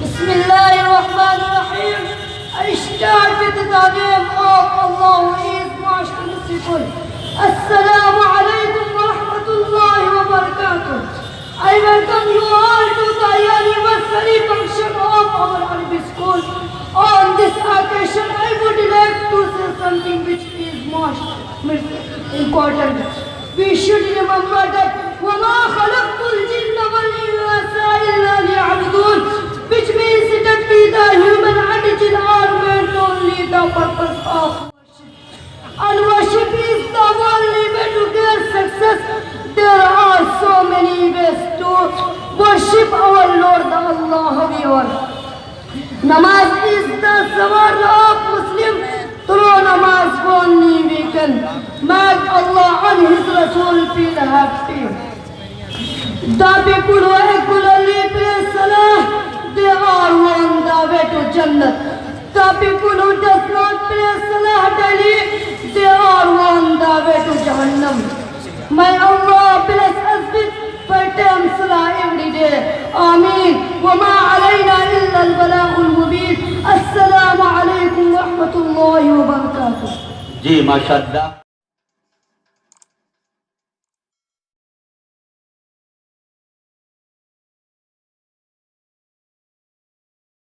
Bismillahirrahmanirrahim. I start with the name of Allah who is most merciful. Assalamu alaikum wa rahmatullahi wa barakatuh. I welcome you all to the anniversary function of our Arabic school. On this occasion, I would like to say something which is most important. We should remember that وَمَا خَلَقْتُ الْجِنَّ وَالْإِنسَ إِلَّا لِيَعْبُدُونَ, which means that we the human and jinn are meant only the purpose of worship. And worship is the only way to get success. There are so many ways to worship our Lord Allah. However, namaz is the sword of Muslim. Through namaz only we can make Allah and His Rasul feel happy. The people who regularly pray Salah, they are on the way to Jannah. The people who does not pray Salah daily, they are on the way to Jahannam. May Allah bless us with 5 times Salah every day. Ameen. وَمَا عَلَيْنَا إِلَّا الْبَلَاغُ الْمُبِينُ. السلام عليكم ورحمة الله وبركاته. जी माशाअल्लाह।